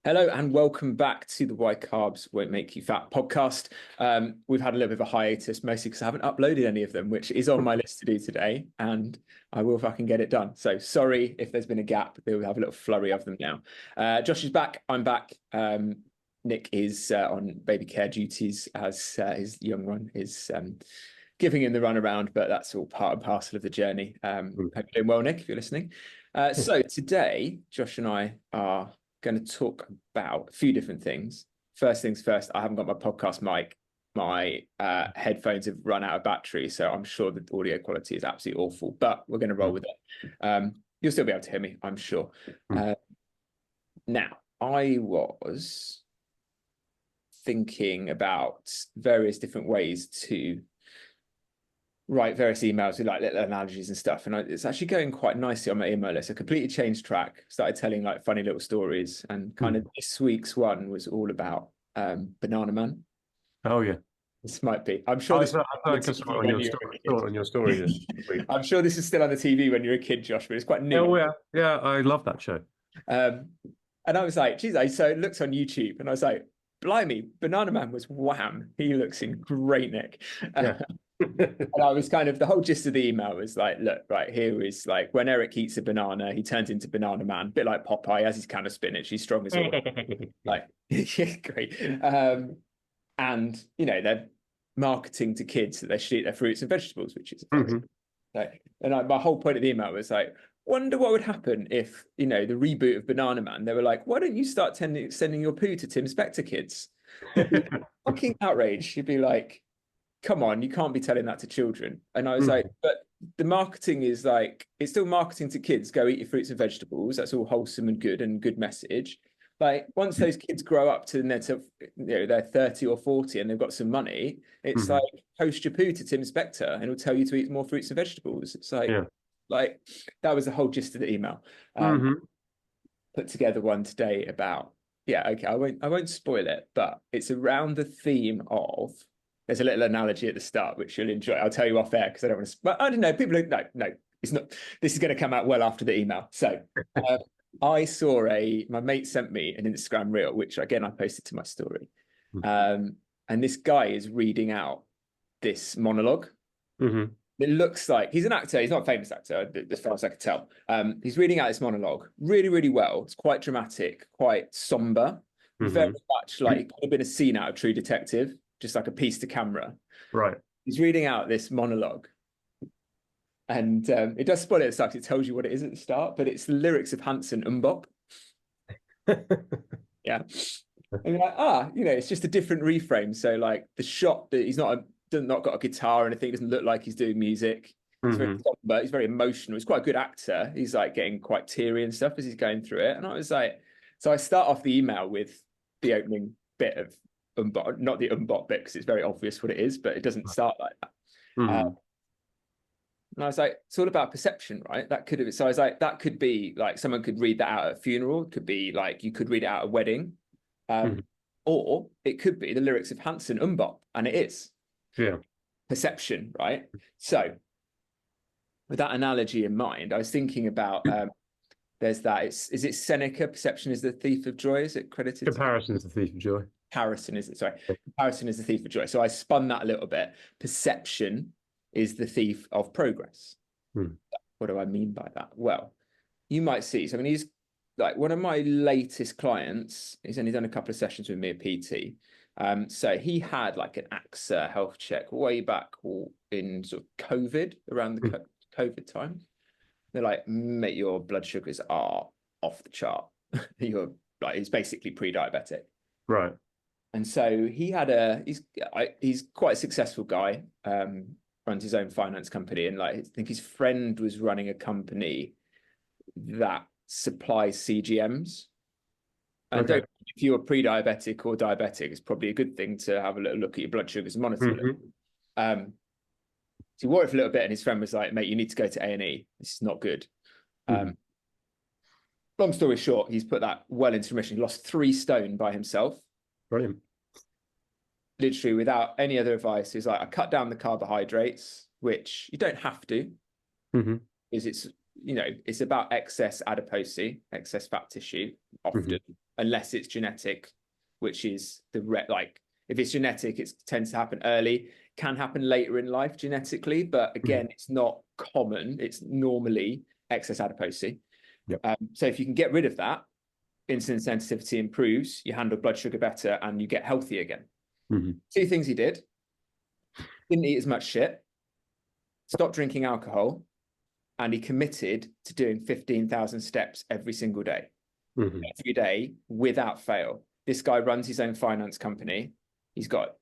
Hello and welcome back to the Why Carbs Won't Make You Fat podcast. We've had a little bit of a hiatus, mostly because I haven't uploaded any of them, which is on my list to do today, and I will fucking get it done. So sorry if there's been a gap. We'll have a little flurry of them now. Josh is back. I'm back. Nick is on baby care duties as his young one is giving him the run around, but that's all part and parcel of the journey. Hope you're doing well, Nick, if you're listening. So today, Josh and I are going to talk about a few different things. First things first, I haven't got my podcast mic. My headphones have run out of battery, so I'm sure the audio quality is absolutely awful, but we're going to roll with it. You'll still be able to hear me, I'm sure. Now, I was thinking about various different ways to write various emails with like little analogies and stuff, and it's actually going quite nicely on my email list. I completely changed track, started telling like funny little stories, and kind of this week's one was all about Bananaman. Oh yeah, this might be. I'm sure this. I saw it on your story this week. I'm sure this is still on the TV when you're a kid, Josh, but it's quite new. Oh yeah, I love that show. And I was like, geez, so it looks on YouTube, and I was like, blimey, Bananaman was wham. He looks in great nick. Yeah. And I was kind of, the whole gist of the email was like, look, right here is like when Eric eats a banana, he turns into Bananaman, a bit like Popeye, has his can of spinach, he's strong as well. Like, yeah, great. And you know, they're marketing to kids that they should eat their fruits and vegetables, which is like, and my whole point of the email was like, wonder what would happen if, you know, the reboot of Bananaman, they were like, why don't you start sending your poo to Tim Spector kids? Fucking outrage. You'd be like, come on, you can't be telling that to children. And I was like, but the marketing is like, it's still marketing to kids, go eat your fruits and vegetables. That's all wholesome and good message. Like once those kids grow up to, they're 30 or 40 and they've got some money, it's like post your poo to Tim Spector and he'll tell you to eat more fruits and vegetables. It's like, like that was the whole gist of the email. Put together one today about, okay, I won't spoil it, but it's around the theme of, there's a little analogy at the start, which you'll enjoy. I'll tell you off air because I don't want to, but I don't know. People are, no, it's not. This is going to come out well after the email. So I saw my mate sent me an Instagram reel, which again, I posted to my story. And this guy is reading out this monologue. It looks like he's an actor. He's not a famous actor, as far as I can tell. He's reading out this monologue really, really well. It's quite dramatic, quite somber, very much like it could have been a scene out of True Detective. Just like a piece to camera. Right. He's reading out this monologue. And it does spoil it, it tells you what it is at the start, but it's the lyrics of Hanson Mbop. Yeah. And you're like, you know, it's just a different reframe. So like the shot that he's not got a guitar or anything, doesn't look like he's doing music. He's very somber, he's very emotional. He's quite a good actor. He's like getting quite teary and stuff as he's going through it. And I was like, so I start off the email with the opening bit of not the bit because it's very obvious what it is, but it doesn't start like that. And I was like, it's all about perception, right? That could have, so I was like, that could be like someone could read that out at a funeral. It could be like you could read it out at a wedding, or it could be the lyrics of Hanson Mbop, and it is perception, right? So with that analogy in mind, I was thinking about there's that. Is it Seneca? Perception is the thief of joy. Is it credited? Comparison is the thief of joy. Comparison is the thief of joy. So I spun that a little bit. Perception is the thief of progress. What do I mean by that? Well, you might see. So I mean, he's like one of my latest clients. He's only done a couple of sessions with me at PT. So he had like an AXA health check way back in sort of COVID, around the COVID time. They're like, mate, your blood sugars are off the chart. You're like, he's basically pre-diabetic. Right. And so he had he's quite a successful guy, runs his own finance company. And like, I think his friend was running a company that supplies CGMs. And if you're pre-diabetic or diabetic, it's probably a good thing to have a little look at your blood sugars and monitor them. So he wore it for a little bit and his friend was like, mate, you need to go to A&E. This is not good. Long story short, he's put that well into remission. He lost 3 stone by himself. Brilliant. Literally without any other advice. He's like, I cut down the carbohydrates, which you don't have to, because it's, you know, it's about excess adiposity, excess fat tissue often. unless it's genetic, which is like if it's genetic, it tends to happen early, can happen later in life genetically, but again, it's not common. It's normally excess adiposity. Yep. So if you can get rid of that, insulin sensitivity improves, you handle blood sugar better, and you get healthy again. Two things he did: didn't eat as much shit, stopped drinking alcohol, and he committed to doing 15,000 steps every single day, every day without fail. This guy runs his own finance company. He's got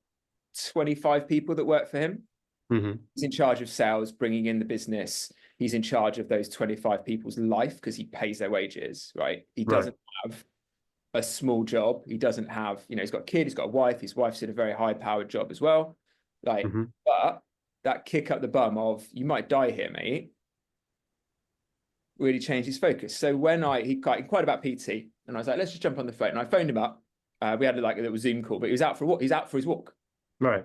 25 people that work for him. He's in charge of sales, bringing in the business. He's in charge of those 25 people's life because he pays their wages, right? He doesn't have a small job. He doesn't have, he's got a kid, he's got a wife. His wife's in a very high-powered job as well. Like, but that kick up the bum of, you might die here, mate, really changed his focus. So when he inquired about PT, and I was like, let's just jump on the phone. And I phoned him up. We had like a little Zoom call, but he was out for a walk. He's out for his walk. Right.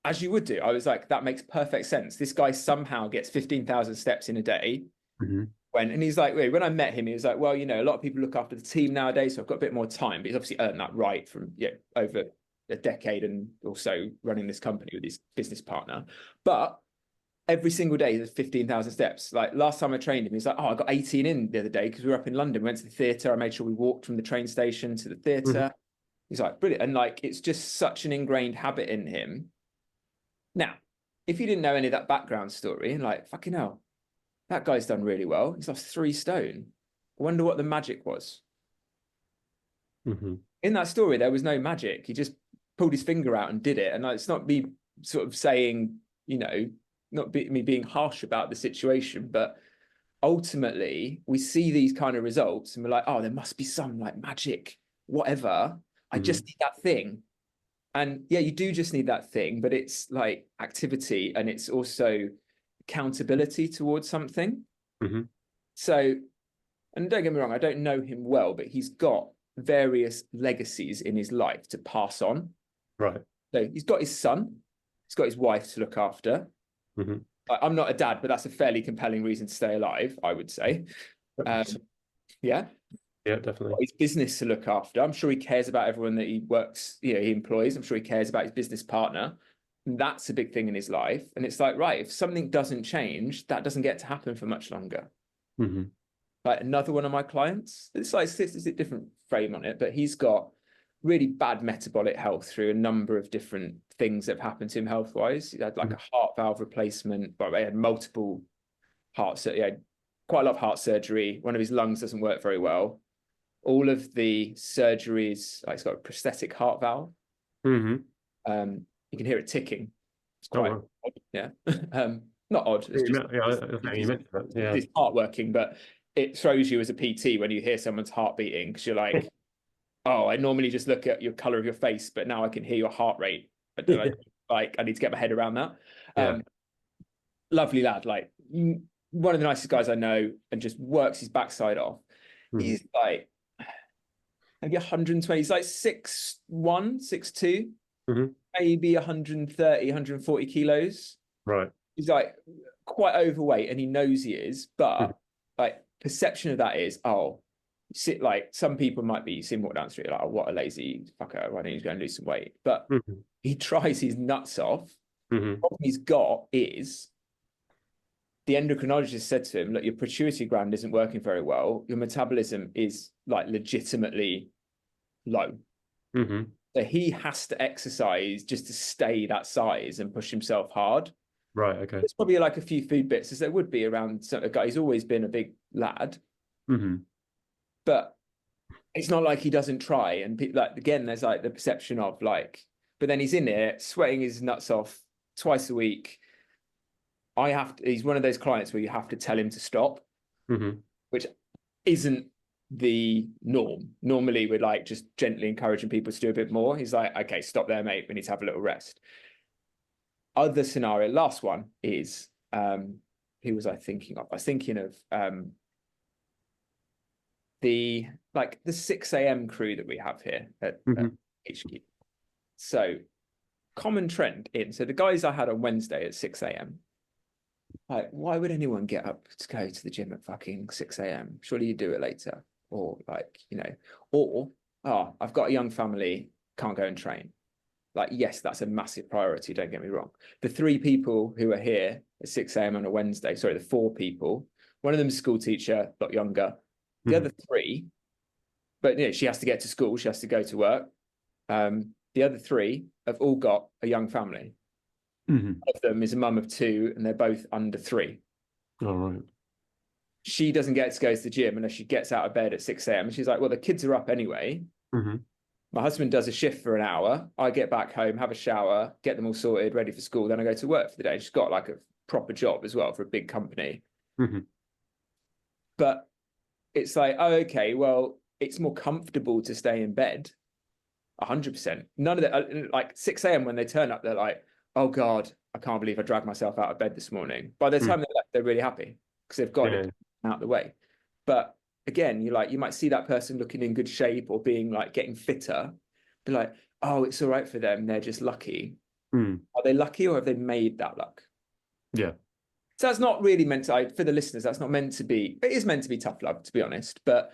As you would do. I was like, that makes perfect sense. This guy somehow gets 15,000 steps in a day. And he's like, when I met him, he was like, well, a lot of people look after the team nowadays, so I've got a bit more time. But he's obviously earned that right from over a decade and also running this company with his business partner. But every single day, there's 15,000 steps. Like last time I trained him, he's like, oh, I got 18 in the other day because we were up in London. We went to the theatre. I made sure we walked from the train station to the theatre. He's like, brilliant. And like, it's just such an ingrained habit in him. Now, if you didn't know any of that background story, and like, fucking hell, that guy's done really well. He's lost 3 stone. I wonder what the magic was. In that story, there was no magic. He just pulled his finger out and did it. And it's not me sort of saying, not me being harsh about the situation, but ultimately we see these kind of results and we're like, oh, there must be some like magic, whatever. I just need that thing. And yeah, you do just need that thing, but it's like activity and it's also accountability towards something. So, and don't get me wrong, I don't know him well, but he's got various legacies in his life to pass on. Right. So he's got his son, he's got his wife to look after. I'm not a dad, but that's a fairly compelling reason to stay alive, I would say. Yeah, definitely. His business to look after. I'm sure he cares about everyone that he works, he employs. I'm sure he cares about his business partner. And that's a big thing in his life. And it's like, right, if something doesn't change, that doesn't get to happen for much longer. Like another one of my clients, it's a different frame on it, but he's got really bad metabolic health through a number of different things that have happened to him health-wise. He had like a heart valve replacement, but he had multiple he had quite a lot of heart surgery. One of his lungs doesn't work very well. All of the surgeries, like he's got a prosthetic heart valve. You can hear it ticking. It's quite odd. Yeah. Not odd. It's it's heart working, but it throws you as a PT when you hear someone's heart beating because you're like, oh, I normally just look at your color of your face, but now I can hear your heart rate. I don't know, like I need to get my head around that. Lovely lad, like one of the nicest guys I know, and just works his backside off. He's like maybe 120. He's like 6'1", 6'2", maybe 130, 140 kilos. Right. He's like quite overweight, and he knows he is, but like perception of that is, oh, like some people might be seeing walk down the street like, oh, what a lazy fucker, why don't you go and lose some weight? But he tries his nuts off. What he's got is the endocrinologist said to him, look, your pituitary gland isn't working very well. Your metabolism is like legitimately low. So he has to exercise just to stay that size and push himself hard. Right. Okay. There's probably like a few food bits as there would be around a guy. He's always been a big lad. But it's not like he doesn't try. And like again, there's like the perception of like, but then he's in there sweating his nuts off twice a week. He's one of those clients where you have to tell him to stop, which isn't the norm. Normally we're like just gently encouraging people to do a bit more. He's like, okay, stop there, mate. We need to have a little rest. Other scenario, last one is, who was I thinking of? I was thinking of the 6 a.m. crew that we have here at HQ. So common trend so the guys I had on Wednesday at 6 a.m. Like, why would anyone get up to go to the gym at fucking 6 a.m.? Surely you do it later. Or like, or oh, I've got a young family, can't go and train. Like, yes, that's a massive priority, don't get me wrong. The 3 people who are here at 6 a.m. on a Wednesday, sorry, the 4 people, one of them is a school teacher, a lot younger. The other 3, but she has to get to school, she has to go to work. The other 3 have all got a young family. One of them is a mum of 2, and they're both under 3. All right. She doesn't get to go to the gym unless she gets out of bed at 6 a.m. And she's like, well, the kids are up anyway. My husband does a shift for an hour. I get back home, have a shower, get them all sorted, ready for school. Then I go to work for the day. She's got like a proper job as well for a big company. But it's like, oh, okay, well, it's more comfortable to stay in bed. 100%. None of that, like 6 a.m. when they turn up, they're like, oh God, I can't believe I dragged myself out of bed this morning. By the time they're left, they're really happy because they've got it out of the way. But again, you might see that person looking in good shape or being like getting fitter, be like, oh, it's all right for them. They're just lucky. Are they lucky or have they made that luck? Yeah. So that's not really meant to, for the listeners, that's not meant to be, it is meant to be tough love, to be honest. But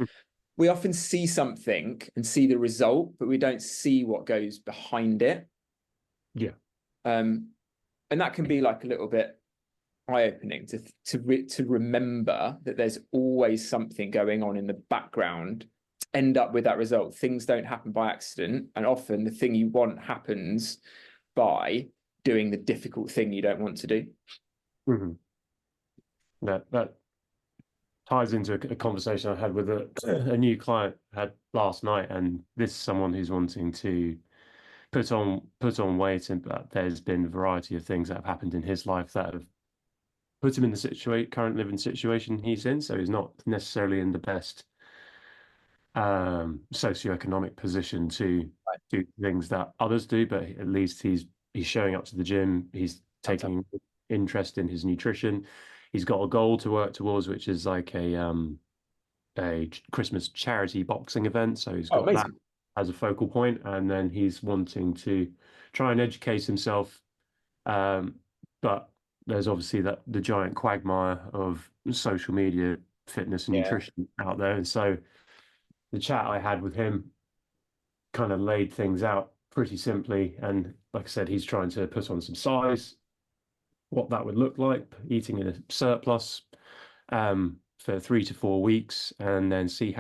we often see something and see the result, but we don't see what goes behind it. Yeah. And that can be like a little bit eye-opening to remember that there's always something going on in the background to end up with that result. Things don't happen by accident, and often the thing you want happens by doing the difficult thing you don't want to do. That ties into a conversation I had with a new client I had last night, and this is someone who's wanting to put on weight, and there's been a variety of things that have happened in his life that have put him in the current living situation he's in. So he's not necessarily in the best socioeconomic position to do things that others do, but at least he's showing up to the gym. He's taking interest in his nutrition. He's got a goal to work towards, which is like a Christmas charity boxing event. So he's got that as a focal point, and then he's wanting to try and educate himself. But there's obviously the giant quagmire of social media, fitness and nutrition out there. And so the chat I had with him kind of laid things out pretty simply. And like I said, he's trying to put on some size, what that would look like, eating in a surplus for 3 to 4 weeks, and then see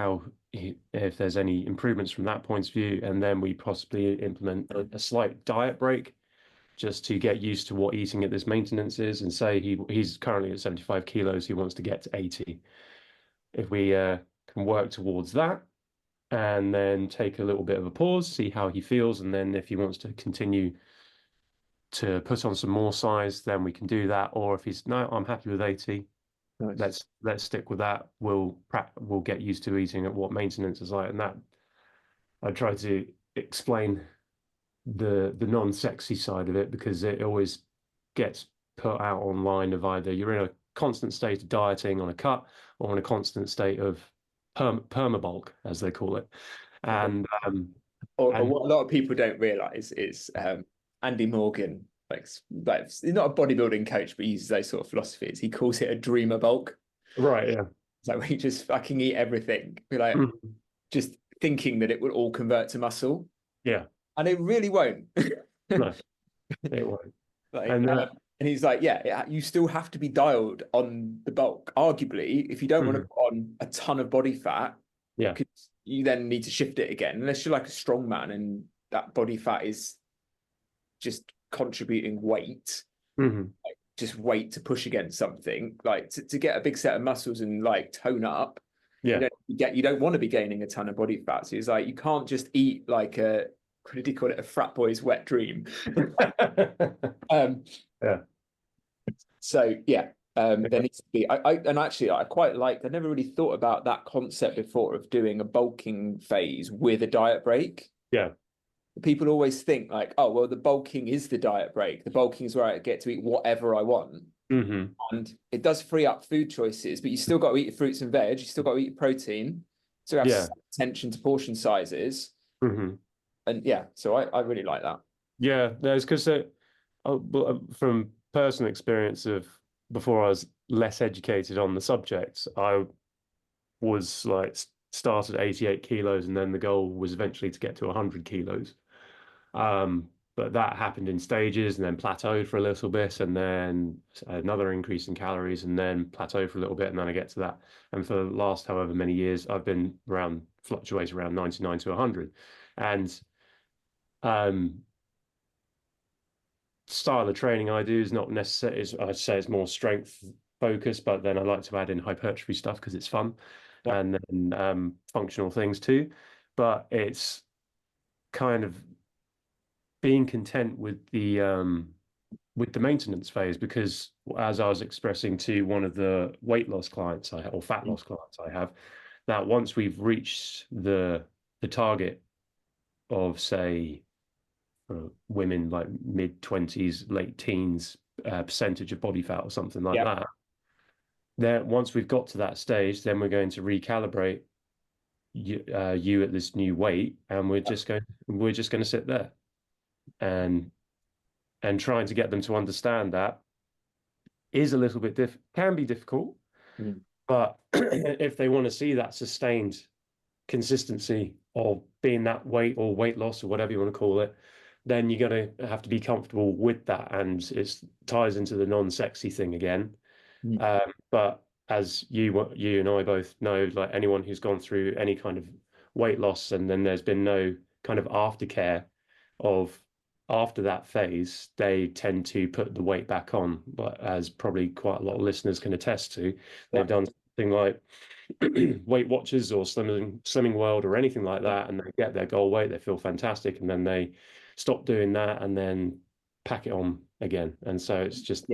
if there's any improvements from that point of view. And then we possibly implement a slight diet break just to get used to what eating at this maintenance is. And say he's currently at 75 kilos, he wants to get to 80. If we can work towards that, and then take a little bit of a pause, see how he feels, and then if he wants to continue to put on some more size, then we can do that. Or if he's no, I'm happy with 80. Nice. Let's stick with that. We'll get used to eating at what maintenance is like, and that I try to explain the non-sexy side of it, because it always gets put out online of either you're in a constant state of dieting on a cut or in a constant state of permabulk, as they call it. And what a lot of people don't realize is Andy Morgan, like he's not a bodybuilding coach, but he uses those sort of philosophies. He calls it a dreamer bulk. Right, yeah. It's like we just fucking eat everything. We're like just thinking that it will all convert to muscle. Yeah. And it really won't. No, it won't. Like, and he's like, yeah, you still have to be dialed on the bulk. Arguably, if you don't want to put on a ton of body fat, you then need to shift it again. Unless you're like a strong man and that body fat is just contributing weight, like just weight to push against something, like to get a big set of muscles and like tone up. You don't want to be gaining a ton of body fat. So it's like you can't just eat like a, what did he call it, a frat boy's wet dream. So there needs to be. I quite like. I never really thought about that concept before of doing a bulking phase with a diet break. Yeah. People always think like, oh well, the bulking is the diet break. The bulking is where I get to eat whatever I want, and it does free up food choices. But you still got to eat your fruits and veg. You still got to eat your protein. So have some attention to portion sizes. And so I really like that. Yeah, there's because from personal experience of before I was less educated on the subject, I was like started at 88 kilos, and then the goal was eventually to get to 100 kilos. But that happened in stages and then plateaued for a little bit, and then another increase in calories, and then plateaued for a little bit, and then I get to that. And for the last however many years, I've been fluctuating around 99 to 100. And style of training I do is not necessarily, I'd say it's more strength focused, but then I like to add in hypertrophy stuff because it's fun, and then functional things too. But it's kind of being content with the maintenance phase, because as I was expressing to one of the weight loss clients or fat loss clients I have, that once we've reached the target of, say, women like mid-20s, late teens percentage of body fat or something like that, then once we've got to that stage, then we're going to recalibrate you at this new weight, and we're just going to sit there and trying to get them to understand that is a little bit can be difficult, but if they want to see that sustained consistency of being that weight or weight loss or whatever you want to call it, then you're going to have to be comfortable with that, and it ties into the non-sexy thing again. But as you and I both know, like anyone who's gone through any kind of weight loss and then there's been no kind of aftercare of after that phase, they tend to put the weight back on. But as probably quite a lot of listeners can attest to, they've done something like Weight Watchers or Slimming World or anything like that, and they get their goal weight, they feel fantastic, and then they stop doing that and then pack it on again. And so it's just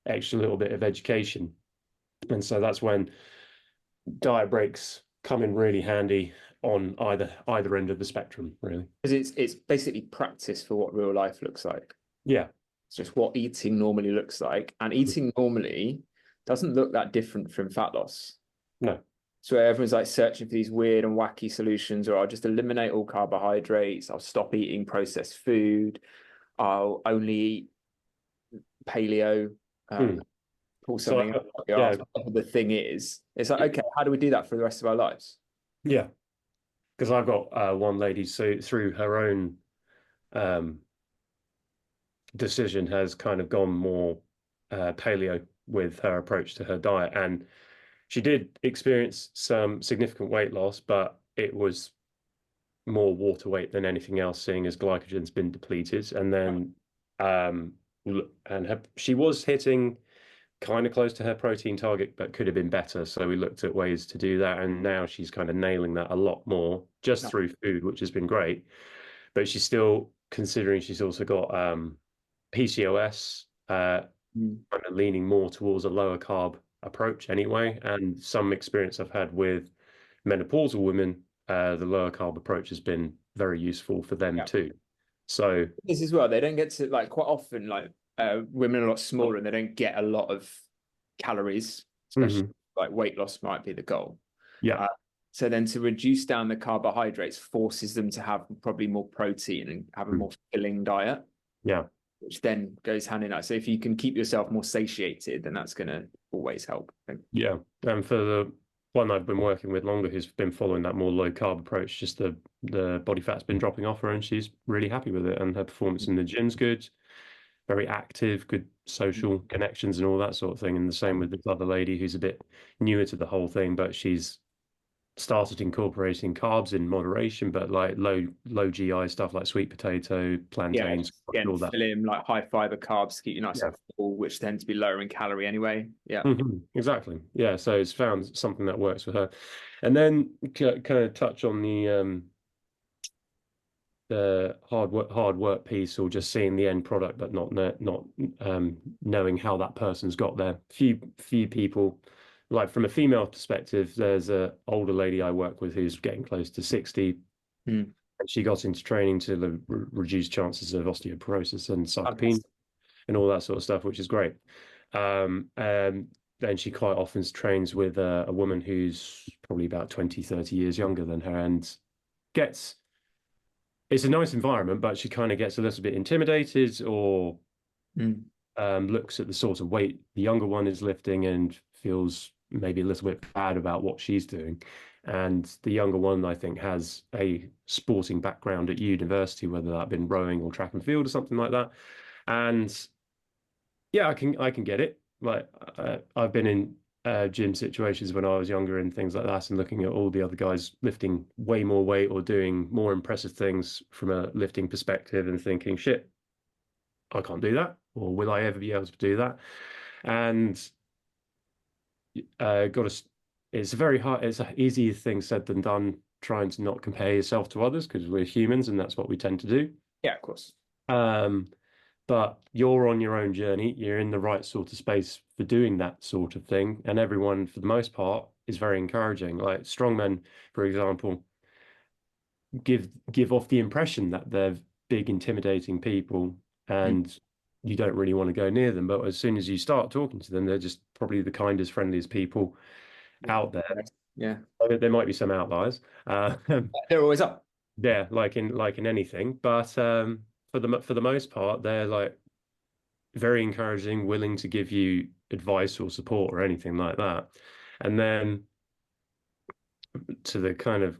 extra little bit of education. And so that's when diet breaks come in really handy on either end of the spectrum, really. Because it's basically practice for what real life looks like. Yeah. It's just what eating normally looks like. And eating normally doesn't look that different from fat loss. No. So everyone's like searching for these weird and wacky solutions, or I'll just eliminate all carbohydrates, I'll stop eating processed food, I'll only eat paleo, pull something up. The thing is, it's like, okay, how do we do that for the rest of our lives? Yeah. Because I've got one lady, so through her own decision, has kind of gone more paleo with her approach to her diet, and she did experience some significant weight loss, but it was more water weight than anything else, seeing as glycogen's been depleted. And then she was hitting kind of close to her protein target, but could have been better. So we looked at ways to do that, and now she's kind of nailing that a lot more just through food, which has been great. But she's still, considering she's also got PCOS, kind of leaning more towards a lower carb approach anyway. And some experience I've had with menopausal women, the lower carb approach has been very useful for them too. So this as well, they don't get to, like, quite often, like women are a lot smaller and they don't get a lot of calories, especially like weight loss might be the goal. So then to reduce down the carbohydrates forces them to have probably more protein and have a more filling diet. Which then goes hand in hand. So if you can keep yourself more satiated, then that's going to always help, I think. Yeah. And for the one I've been working with longer, who's been following that more low carb approach, just the body fat's been dropping off her and she's really happy with it. And her performance in the gym's good, very active, good social connections and all that sort of thing. And the same with this other lady who's a bit newer to the whole thing, but she's started incorporating carbs in moderation, but like low GI stuff like sweet potato, plantains, all that. Fill in like high fiber carbs to keep you nice and full, which tend to be lower in calorie anyway. Exactly. Yeah. So it's found something that works for her. And then kind of touch on the hard work piece, or just seeing the end product, but not knowing how that person's got there. Few people. Like from a female perspective, there's an older lady I work with who's getting close to 60. And she got into training to reduce chances of osteoporosis and sarcopenia and all that sort of stuff, which is great. And then she quite often trains with a woman who's probably about 20, 30 years younger than her, and it's a nice environment, but she kind of gets a little bit intimidated, or looks at the sort of weight the younger one is lifting and feels maybe a little bit bad about what she's doing. And the younger one, I think, has a sporting background at university, whether that been rowing or track and field or something like that. And yeah, I can get it. Like I've been in gym situations when I was younger and things like that, and looking at all the other guys lifting way more weight or doing more impressive things from a lifting perspective, and thinking, shit, I can't do that, or will I ever be able to do that? And got to. It's a very hard. It's an easier thing said than done. Trying to not compare yourself to others because we're humans and that's what we tend to do. Yeah, of course. Um, but you're on your own journey. You're in the right sort of space for doing that sort of thing, and everyone, for the most part, is very encouraging. Like strongmen, for example, give off the impression that they're big, intimidating people, Mm. and you don't really want to go near them. But as soon as you start talking to them, they're just probably the kindest, friendliest people Yeah. out there. Yeah. There might be some outliers. They're always up. Yeah, like in anything, but for the most part, they're like very encouraging, willing to give you advice or support or anything like that. And then to the kind of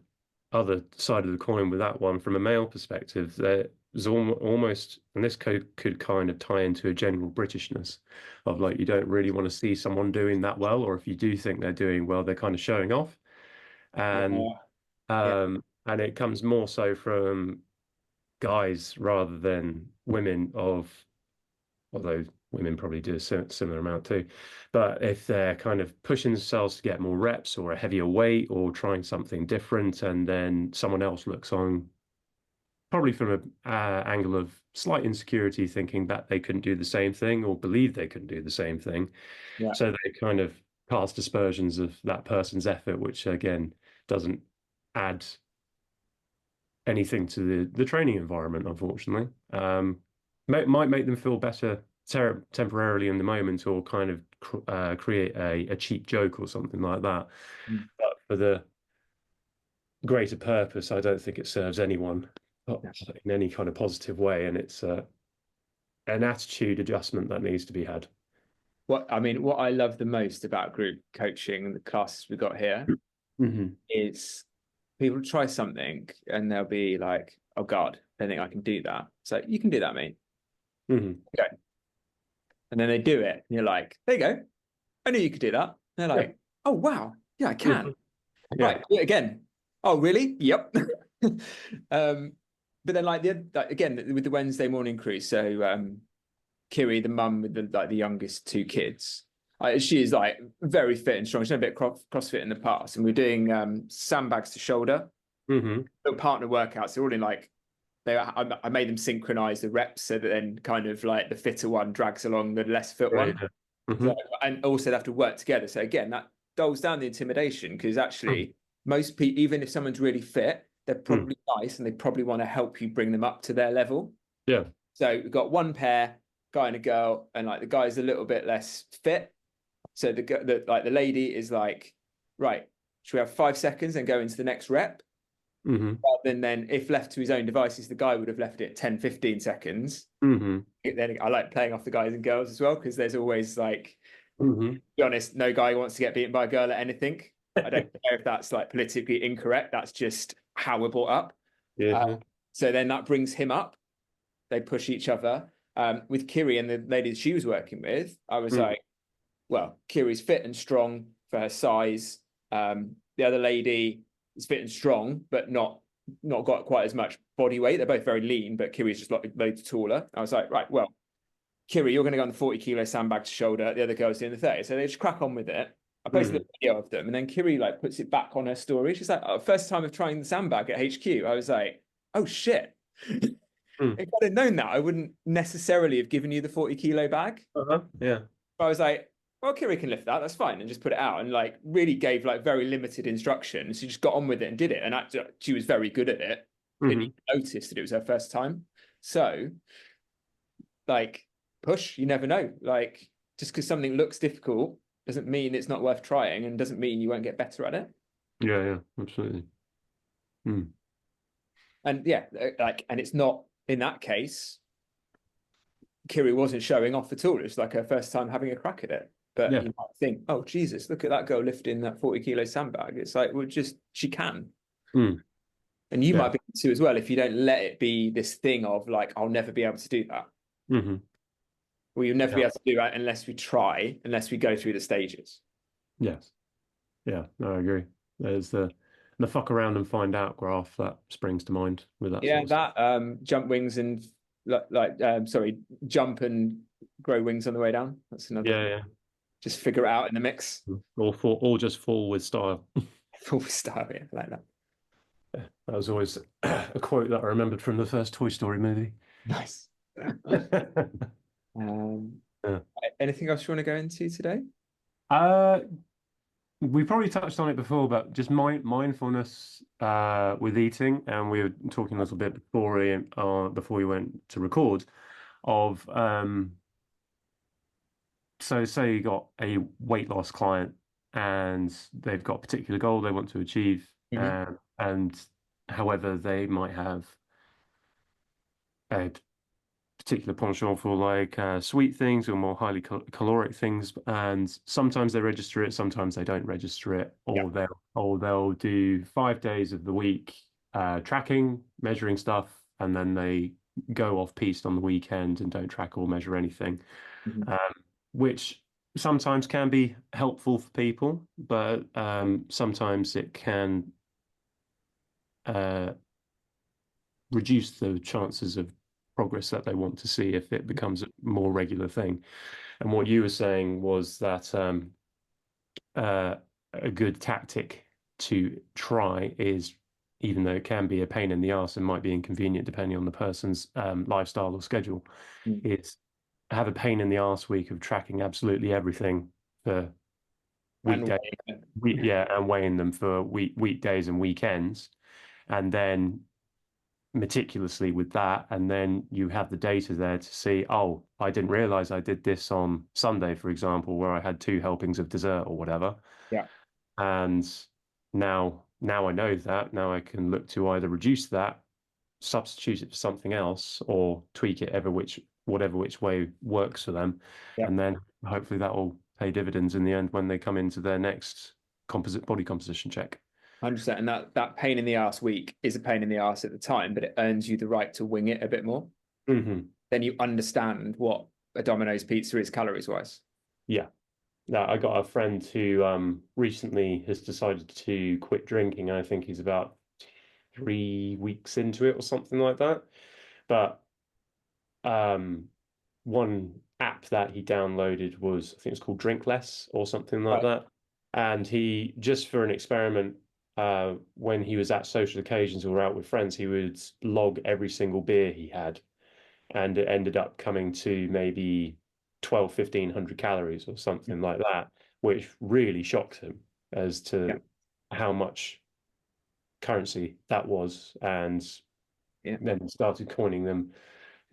other side of the coin with that one, from a male perspective, there's almost, and this could kind of tie into a general Britishness of like you don't really want to see someone doing that well, or if you do think they're doing well, they're kind of showing off. And Yeah. Yeah. and it comes more so from guys rather than women of, although women probably do a similar amount too. But if they're kind of pushing themselves to get more reps or a heavier weight or trying something different, and then someone else looks on, probably from an angle of slight insecurity, thinking that they couldn't do the same thing or believe they couldn't do the same thing. Yeah. So they kind of cast aspersions of that person's effort, which again doesn't add anything to the training environment, unfortunately. Might make them feel better temporarily in the moment, or kind of create a cheap joke or something like that. Mm. But for the greater purpose, I don't think it serves anyone Yeah. in any kind of positive way, and it's an attitude adjustment that needs to be had. What I love the most about group coaching and the classes we got here Hmm. is people try something and they'll be like, "Oh God, I don't think I can do that." So you can do that, mate. Hmm. Okay. And then they do it, and you're like, "There you go. I knew you could do that." And they're Yeah. like, "Oh wow, yeah, I can." Mhm. Yeah. Right, do it again. Oh really? Yep. But then like again with the Wednesday morning crew. So Kiri, the mum with the youngest two kids, she is like very fit and strong. She's done a bit of CrossFit in the past, and we're doing sandbags to shoulder, Hmm. little partner workouts. They're all in like I made them synchronize the reps so that then kind of like the fitter one drags along the less fit Right. one. Yeah. So, and also they have to work together. So again, that dulls down the intimidation because actually most people, even if someone's really fit, they're Hmm. probably nice and they probably want to help you bring them up to their level. Yeah. So we've got one pair, guy and a girl, and like the guy's a little bit less fit. So the lady is like, right, should we have 5 seconds and go into the next rep? Hmm. Rather than then, if left to his own devices, the guy would have left it 10, 15 seconds. Hmm. Then I like playing off the guys and girls as well, because there's always like, Hmm. to be honest, no guy wants to get beaten by a girl at anything. I don't care if that's like politically incorrect. That's just how we're brought up. Yeah. So then that brings him up. They push each other. With Kiri and the lady that she was working with, I was like, well, Kiri's fit and strong for her size. The other lady is fit and strong, but not got quite as much body weight. They're both very lean, but Kiri's just loads taller. I was like, right, well, Kiri, you're going to go on the 40-kilo sandbag to shoulder. The other girl's doing the 30. So they just crack on with it. I posted a video of them, and then Kiri like puts it back on her story. She's like, oh, first time of trying the sandbag at HQ. I was like, oh shit. If I'd have known that, I wouldn't necessarily have given you the 40-kilo bag. Yeah. But I was like, well, Kiri can lift that. That's fine. And just put it out and like really gave like very limited instructions. She just got on with it and did it. And she was very good at it. Didn't even notice that it was her first time. So like push, you never know. Like just because something looks difficult doesn't mean it's not worth trying and doesn't mean you won't get better at it. Yeah. Yeah. Absolutely. And yeah, like, and it's not in that case, Kiri wasn't showing off at all. It was like her first time having a crack at it. But Yeah. you might think, oh Jesus, look at that girl lifting that 40-kilo sandbag. It's like, well, just she can. Mm. And you Yeah. might be able to as well if you don't let it be this thing of like, I'll never be able to do that. Mm-hmm. Well, you'll never Yeah. be able to do that unless we try, unless we go through the stages. Yes. Yeah. No, I agree. There's the fuck around and find out graph that springs to mind with that Yeah, sort of stuff. that jump wings and sorry, jump and grow wings on the way down. That's another. Yeah, Just figure it out in the mix. yeah. Or just fall with style. Full style, yeah, like that. Yeah, that was always a quote that I remembered from the first Toy Story movie. Nice. Um, Yeah. anything else you want to go into today? Uh, we probably touched on it before, but just mindfulness with eating, and we were talking a little bit before we went to record of so say you got a weight loss client and they've got a particular goal they want to achieve, Hmm. and however they might have a particular penchant for like sweet things or more highly caloric things, and sometimes they register it, sometimes they don't register it, Yeah. or they'll do 5 days of the week tracking, measuring stuff, and then they go off piste on the weekend and don't track or measure anything, Hmm. um, which sometimes can be helpful for people, but sometimes it can uh, reduce the chances of progress that they want to see if it becomes a more regular thing. And what you were saying was that uh, a good tactic to try is, even though it can be a pain in the ass and might be inconvenient depending on the person's lifestyle or schedule, is have a pain in the ass week of tracking absolutely everything for And weekday, yeah, and weighing them for weekdays and weekends, and then meticulously with that, and then you have the data there to see, oh, I didn't realize I did this on Sunday, for example, where I had 2 helpings of dessert or whatever. yeah, And now I know that. Now I can look to either reduce that, substitute it for something else, or tweak it whatever which way works for them. yeah. And then hopefully that will pay dividends in the end when they come into their next composite body composition check. 100%. And that pain in the ass week is a pain in the ass at the time, but it earns you the right to wing it a bit more. Hmm. Then you understand what a Domino's pizza is calories wise. Yeah. Now, I got a friend who recently has decided to quit drinking. I think he's about 3 weeks into it or something like that. But um, one app that he downloaded was, I think it's called Drink Less or something like Right. that. And he, just for an experiment, when he was at social occasions or out with friends, he would log every single beer he had. And it ended up coming to maybe 1,500 calories or something like that, which really shocked him as Yeah. to how much currency that was. And Yeah. then started coining them.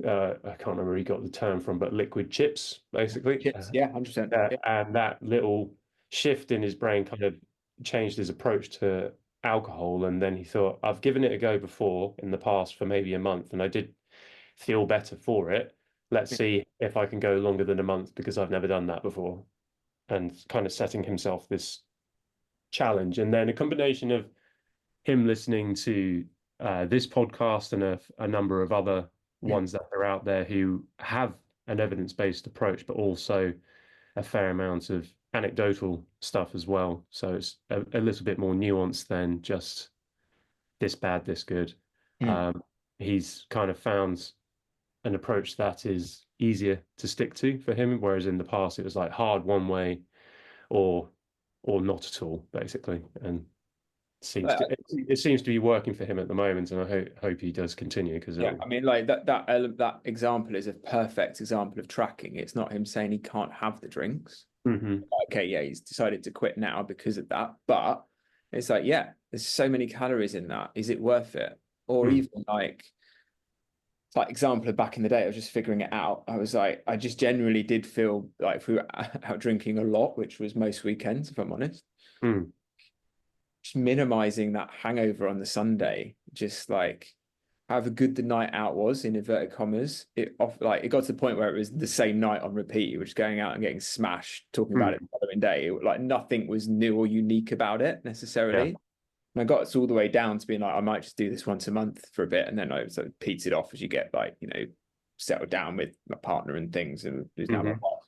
I can't remember where he got the term from, but liquid chips, basically. Chips. Yeah. 100%. Yeah. And that little shift in his brain kind of changed his approach to alcohol. And then he thought, I've given it a go before in the past for maybe a month, and I did feel better for it. Let's see if I can go longer than a month because I've never done that before. And kind of setting himself this challenge. And then a combination of him listening to this podcast and a number of other ones that are out there who have an evidence-based approach, but also a fair amount of anecdotal stuff as well. So it's a little bit more nuanced than just this bad, this good. Mm. Um, he's kind of found an approach that is easier to stick to for him, whereas in the past it was like hard one way or not at all, basically. And it seems to be working for him at the moment, and I hope he does continue because Yeah, it'll. I mean, like that example is a perfect example of tracking. It's not him saying he can't have the drinks. Mhm. Okay, yeah, he's decided to quit now because of that. But it's like, yeah, there's so many calories in that. Is it worth it? Or Mm. even like example of back in the day, I was just figuring it out. I was like, I just generally did feel like if we were out drinking a lot, which was most weekends, if I'm honest, Mm. just minimizing that hangover on the Sunday, just like however good the night out was, in inverted commas, it got to the point where it was the same night on repeat. You were just going out and getting smashed, talking about it the following day. Like nothing was new or unique about it necessarily. Yeah. And I got all the way down to being like, I might just do this once a month for a bit, and then I sort of petered off as you get like, settled down with my partner and things, and who's now my wife.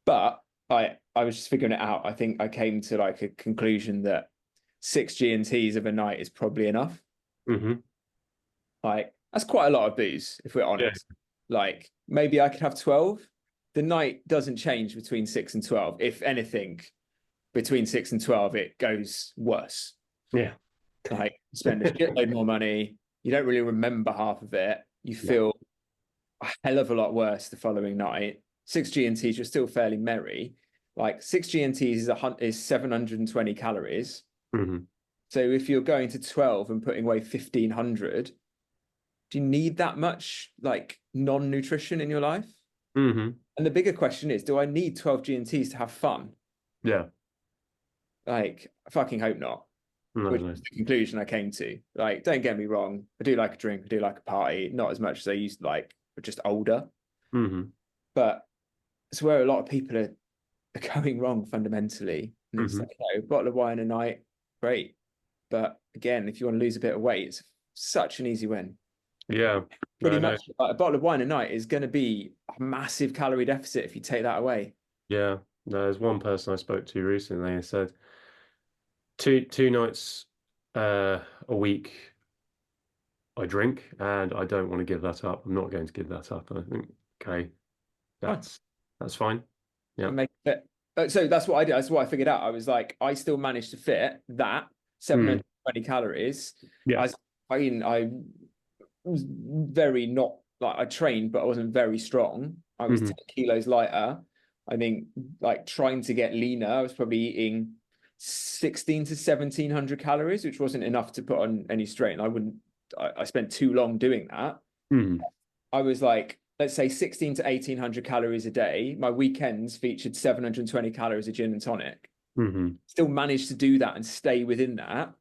But I was just figuring it out. I think I came to like a conclusion that 6 G&Ts of a night is probably enough. Like that's quite a lot of booze, if we're honest. Like maybe I could have 12. The night doesn't change between 6 and 12. If anything, between 6 and 12, it goes worse. Yeah. Like spend a shitload more money. You don't really remember half of it. You feel a hell of a lot worse the following night. 6 G&Ts, you're still fairly merry. Like 6 G&Ts is 720 calories. So if you're going to 12 and putting away 1,500, do you need that much like non-nutrition in your life? And the bigger question is, do I need 12 G&Ts to have fun? Yeah. Like, I fucking hope not. Which is the conclusion I came to. Like, don't get me wrong, I do like a drink, I do like a party, not as much as I used to like, but just older. But it's where a lot of people are going wrong fundamentally. And it's like, a bottle of wine a night, great. But again, if you want to lose a bit of weight, it's such an easy win. Yeah. Pretty much like, a bottle of wine a night is going to be a massive calorie deficit if you take that away. Yeah. There's one person I spoke to recently and said two nights a week I drink, and I don't want to give that up. I'm not going to give that up. And I think, okay, that's fine. Yeah. So that's what I did. That's what I figured out. I was like, I still managed to fit that 720 calories. Yeah. I was very not like I trained, but I wasn't very strong. I was 10 kilos lighter. I think like trying to get leaner, I was probably eating 16 to 1,700 calories, which wasn't enough to put on any strain. I spent too long doing that. I was like, let's say 16 to 1,800 calories a day. My weekends featured 720 calories of gin and tonic. Still managed to do that and stay within that.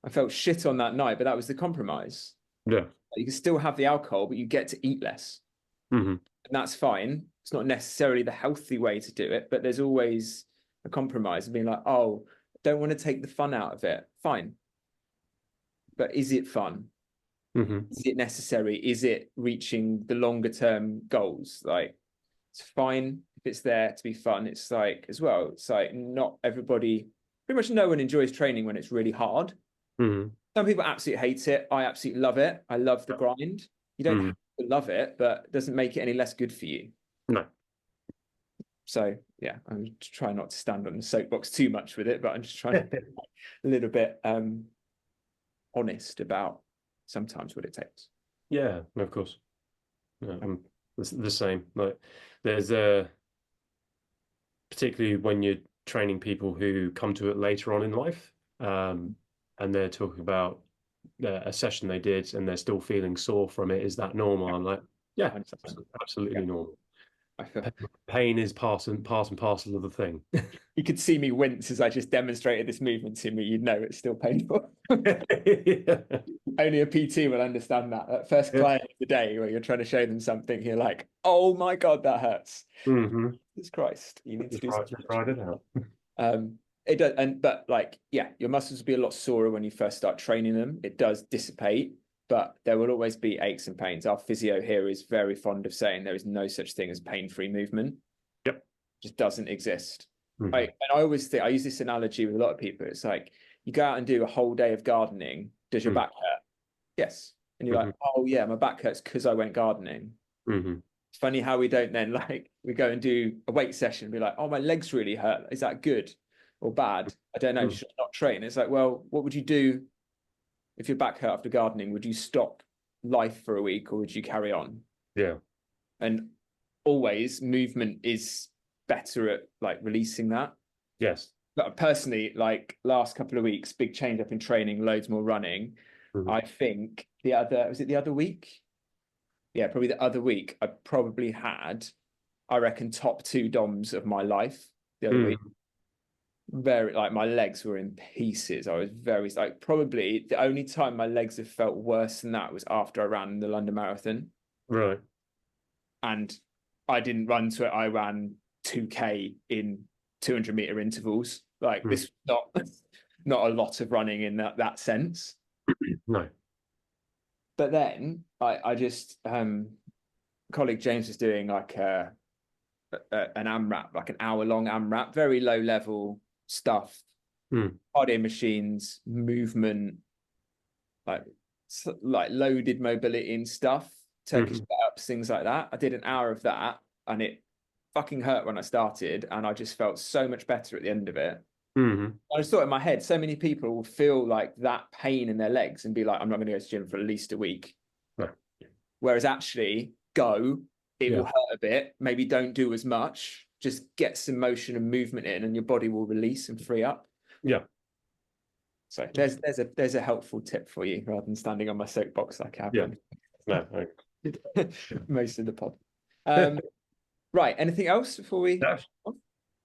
I felt shit on that night, but that was the compromise. Yeah. You can still have the alcohol, but you get to eat less. And that's fine. It's not necessarily the healthy way to do it, but there's always a compromise of being like, oh, I don't want to take the fun out of it. Fine. But is it fun? Is it necessary? Is it reaching the longer term goals? Like, it's fine if it's there to be fun. It's like, as well, it's like not everybody, pretty much no one enjoys training when it's really hard. Some people absolutely hate it. I absolutely love it. I love the grind. You don't have to love it, but it doesn't make it any less good for you. No. So yeah, I'm trying not to stand on the soapbox too much with it, but I'm just trying to be a little bit honest about sometimes what it takes. Yeah, of course. I'm the same. Like there's particularly when you're training people who come to it later on in life, and they're talking about a session they did and they're still feeling sore from it. Is that normal? I'm like, yeah, absolutely normal. Pain is part and parcel of the thing. You could see me wince as I just demonstrated this movement to me. You'd know it's still painful. Only a PT will understand that. That first client of the day where you're trying to show them something, you're like, oh my God, that hurts. Jesus Christ. You need to do something. Ride it out. It does, but like, yeah, your muscles will be a lot sorer when you first start training them. It does dissipate, but there will always be aches and pains. Our physio here is very fond of saying there is no such thing as pain-free movement. Yep. It just doesn't exist. And I always think, I use this analogy with a lot of people. It's like, you go out and do a whole day of gardening. Does your back hurt? Yes. And you're like, oh yeah, my back hurts because I went gardening. It's funny how we don't then like, we go and do a weight session and be like, oh, my legs really hurt. Is that good or bad? I don't know. Should I not train? It's like, well, what would you do if your back hurt after gardening? Would you stop life for a week or would you carry on? Yeah. And always movement is better at like releasing that. Yes. But personally, like last couple of weeks, big change up in training, loads more running. I think was it the other week? Yeah, probably the other week. I probably had, I reckon, top 2 DOMs of my life the other week. very like my legs were in pieces. I was very like probably the only time my legs have felt worse than that was after I ran the London Marathon. Right. And I didn't run to it. I ran 2K in 200-meter intervals. Like this not not a lot of running in that sense. No. But then I just colleague James was doing like an AMRAP, like an hour-long AMRAP, very low level stuff, cardio machines, movement, like loaded mobility and stuff, Turkish ups, things like that. I did an hour of that, and it fucking hurt when I started, and I just felt so much better at the end of it. I just thought in my head, so many people will feel like that pain in their legs and be like, I'm not going to go to the gym for at least a week. Right. Whereas actually, go, it will hurt a bit. Maybe don't do as much. Just get some motion and movement in, and your body will release and free up. Yeah. So there's a helpful tip for you rather than standing on my soapbox like I've done. No, most of the pod. Right. Anything else before we?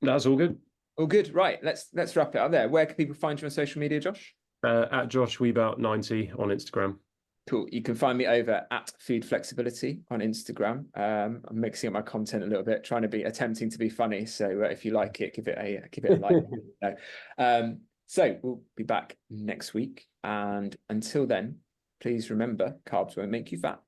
That's all good. All good. Right. Let's wrap it up there. Where can people find you on social media, Josh? At Josh Weebout 90 on Instagram. Cool. You can find me over at Food Flexibility on Instagram. I'm mixing up my content a little bit, attempting to be funny. So if you like it, give it a like. So we'll be back next week. And until then, please remember, carbs won't make you fat.